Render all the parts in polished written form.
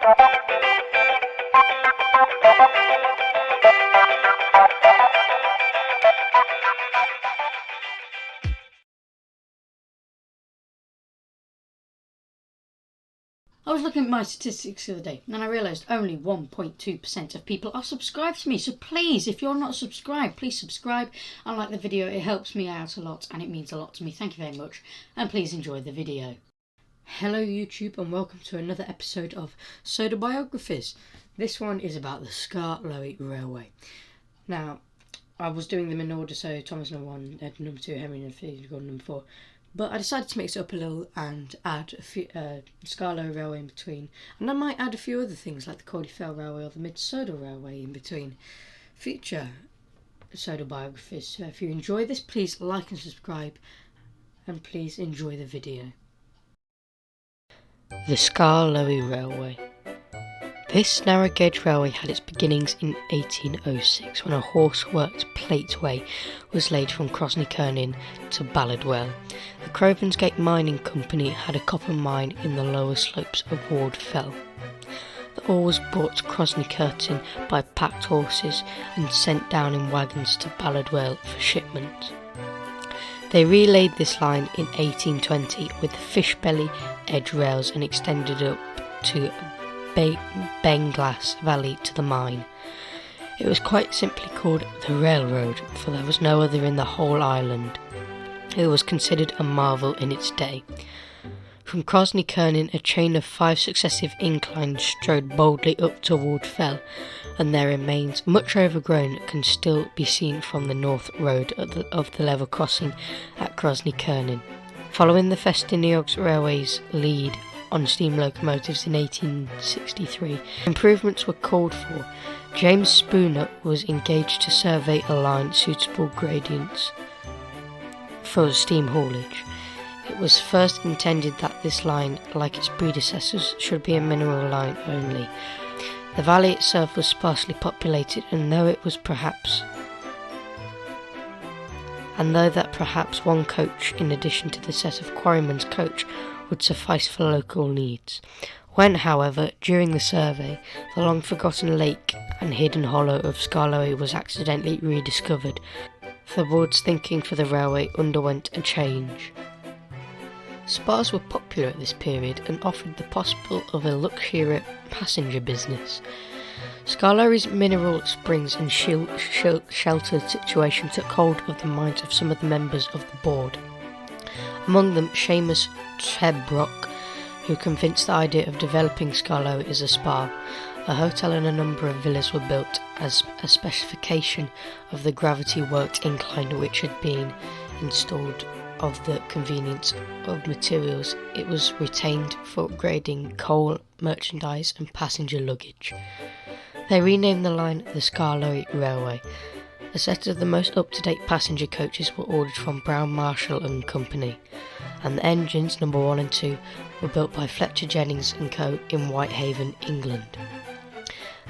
I was looking at my statistics the other day and I realised only 1.2% of people are subscribed to me. So please, if you're not subscribed, please subscribe and like the video. It helps me out a lot and it means a lot to me. Thank you very much, and please enjoy the video. Hello YouTube, and welcome to another episode of Sodor Boigraphys. This one is about the Skarloey Railway. Now, I was doing them in order, so Thomas number 1, Ed number 2, Henry number 3, Gordon number 4. But I decided to mix it up a little and add a few, Skarloey Railway in between. And I might add a few other things like the Cordyfell Railway or the Mid-Sodor Railway in between future Sodor Boigraphys. So if you enjoy this, please like and subscribe, and please enjoy the video. The Skarloey Railway. This narrow gauge railway had its beginnings in 1806 when a horse-worked plateway was laid from Crosney-Kernin to Ballardwell. The Crovansgate Mining Company had a copper mine in the lower slopes of Ward Fell. The ore was brought to Crosney-Kertin by packed horses and sent down in wagons to Ballardwell for shipment. They relaid this line in 1820 with the fish-belly edge rails and extended up to Benglass Valley to the mine. It was quite simply called the railroad, for there was no other in the whole island. It was considered a marvel in its day. From Crosney-Kernin a chain of 5 successive inclines strode boldly up toward Fell, and their remains, much overgrown, can still be seen from the north road of the level crossing at Crosney-Kernin. Following the Festiniog Railway's lead on steam locomotives in 1863, improvements were called for. James Spooner was engaged to survey a line suitable gradients for steam haulage. It was first intended that this line, like its predecessors, should be a mineral line only. The valley itself was sparsely populated, and though that perhaps one coach in addition to the set of quarrymen's coach would suffice for local needs. When, however, during the survey, the long-forgotten lake and hidden hollow of Skarloey was accidentally rediscovered, the board's thinking for the railway underwent a change. Spars were popular at this period and offered the possible of a luxurious passenger business. Skarloey's mineral springs and sheltered situation took hold of the minds of some of the members of the board. Among them, Seamus Trebrock, who convinced the idea of developing Skarloey as a spa. A hotel and a number of villas were built as a specification of the gravity-worked incline which had been installed. Of the convenience of materials, it was retained for upgrading coal, merchandise and passenger luggage. They renamed the line the Skarloey Railway. A set of the most up-to-date passenger coaches were ordered from Brown Marshall and Company, and the engines, number 1 and 2, were built by Fletcher Jennings & Co. in Whitehaven, England.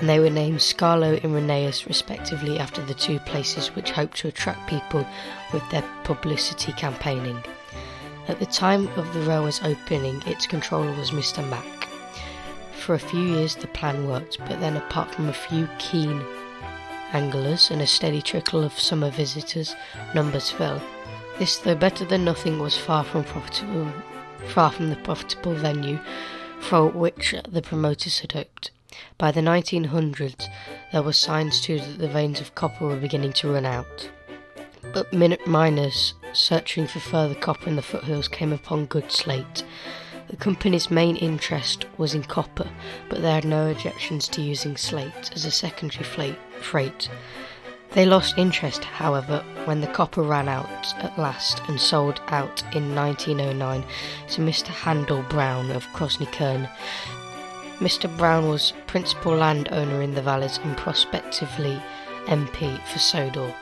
And they were named Skarloey and Reneus respectively after the two places which hoped to attract people with their publicity campaigning. At the time of the railway's opening, its controller was Mr. Mack. For a few years the plan worked, but then apart from a few keen anglers and a steady trickle of summer visitors, numbers fell. This, though better than nothing, was far from the profitable venue for which the promoters had hoped. By the 1900s, there were signs too that the veins of copper were beginning to run out. But miners searching for further copper in the foothills came upon good slate. The company's main interest was in copper, but they had no objections to using slate as a secondary freight. They lost interest, however, when the copper ran out at last and sold out in 1909 to Mr. Handel Brown of Crosney-Kern. Mr. Brown was principal landowner in the valleys and prospectively MP for Sodor.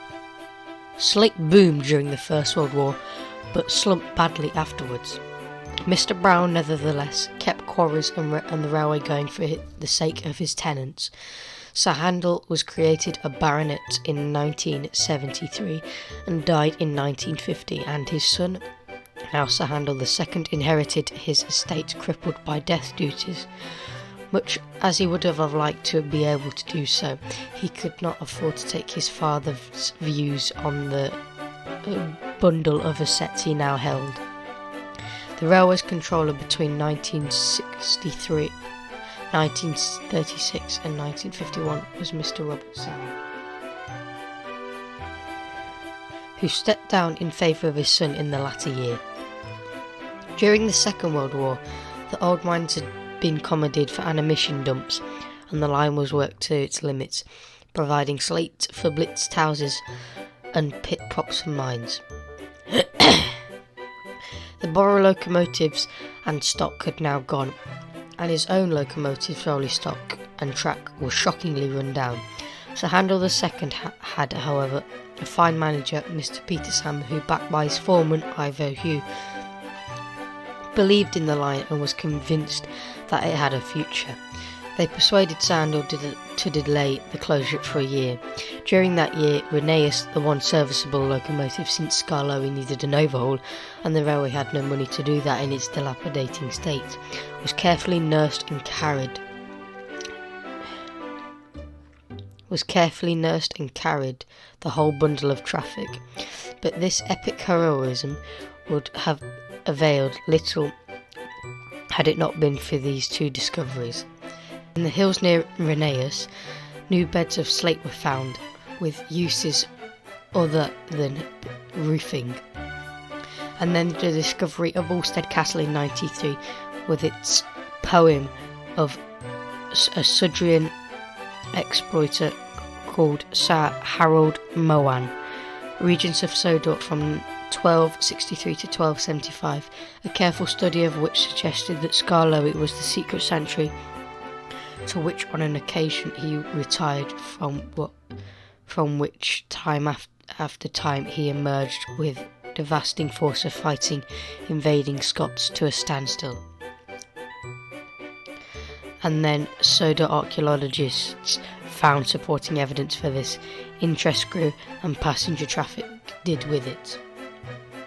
Slate boomed during the First World War, but slumped badly afterwards. Mr. Brown, nevertheless, kept quarries and the railway going for the sake of his tenants. Sir Handel was created a baronet in 1973 and died in 1950, and his son, now Sir Handel II, inherited his estate crippled by death duties. Much as he would have liked to be able to do so, he could not afford to take his father's views on the bundle of assets he now held. The railway's controller between 1936 and 1951 was Mr. Robert Sand, who stepped down in favour of his son in the latter year. During the Second World War, the old mines had been commandeered for ammunition dumps, and the line was worked to its limits, providing slate for blitzed houses and pit props for mines. The Borough locomotives and stock had now gone, and his own locomotive's rolling stock and track was shockingly run down. Sir Handel II had, however, a fine manager, Mr. Petersham, who, backed by his foreman, Ivo Hugh, believed in the line and was convinced that it had a future. They persuaded Sir Handel to delay the closure for a year. During that year, Renaeus, the one serviceable locomotive since Skarloey needed an overhaul, and the railway had no money to do that in its dilapidating state, was carefully nursed and carried the whole bundle of traffic. But this epic heroism would have availed little had it not been for these two discoveries. In the hills near Renaeus, new beds of slate were found, with uses other than roofing. And then the discovery of Alstead Castle in 93, with its poem of a Sudrian exploiter called Sir Harold Mohan, Regents of Sodor from 1263 to 1275, a careful study of which suggested that Skarloey was the secret sanctuary to which on an occasion he retired from which time after time he emerged with devastating force of fighting invading Scots to a standstill. And then Sodor archaeologists found supporting evidence for this. Interest grew and passenger traffic did with it.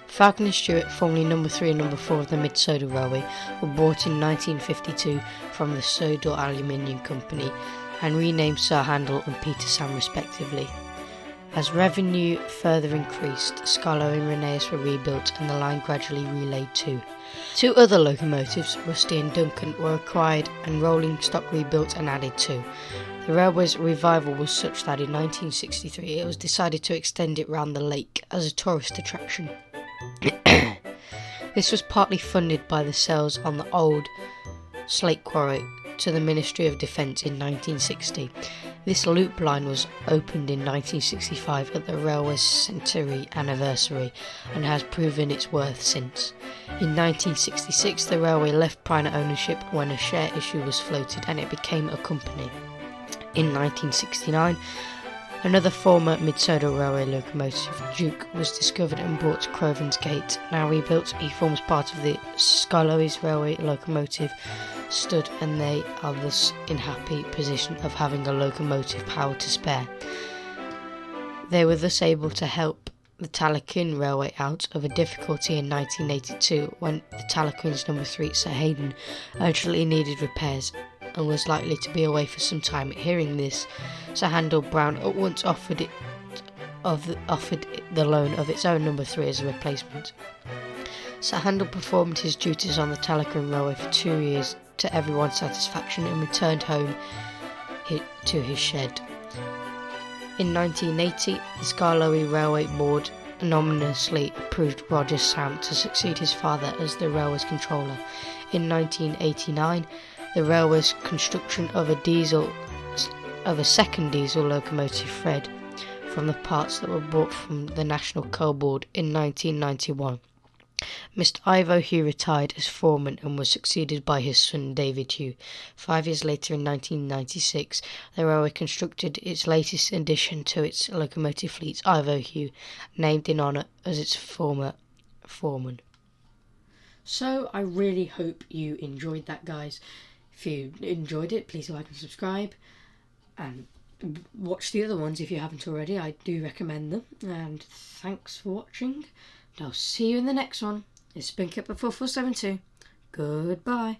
Falcon and Stewart, formerly number 3 and number 4 of the Mid-Sodor Railway, were bought in 1952 from the Sodor Aluminium Company and renamed Sir Handel and Petersham respectively. As revenue further increased, Skarloey and Renaeus were rebuilt and the line gradually relayed too. Two other locomotives, Rusty and Duncan, were acquired and rolling stock rebuilt and added to. The railway's revival was such that in 1963 it was decided to extend it round the lake as a tourist attraction. This was partly funded by the sales on the old slate quarry to the Ministry of Defence in 1960. This loop line was opened in 1965 at the railway's centenary anniversary and has proven its worth since. In 1966 the railway left private ownership when a share issue was floated and it became a company. In 1969 another former Mid-Sodor Railway locomotive, Duke, was discovered and brought to Crovan's Gate. Now rebuilt, he forms part of the Skarloey's railway locomotive stood, and they are thus in happy position of having a locomotive power to spare. They were thus able to help the Talaquin Railway out of a difficulty in 1982 when the Talaquin's number 3, Sir Hayden, urgently needed repairs and was likely to be away for some time. Hearing this, Sir Handel Brown at once offered the loan of its own number 3 as a replacement. Sir Handel performed his duties on the Talaquin Railway for 2 years to everyone's satisfaction and returned home to his shed. In 1980, the Skarloey Railway Board anonymously approved Roger Sam to succeed his father as the railway's controller. In 1989, the railway's construction of a second diesel locomotive Fred from the parts that were bought from the National Coal Board in 1991. Mr. Ivo Hugh retired as foreman and was succeeded by his son David Hugh. 5 years later, in 1996, the railway constructed its latest addition to its locomotive fleet, Ivo Hugh, named in honour as its former foreman. So I really hope you enjoyed that, guys. If you enjoyed it, please like and subscribe, and watch the other ones if you haven't already. I do recommend them, and thanks for watching, and I'll see you in the next one. It's been Kipper4472. Goodbye.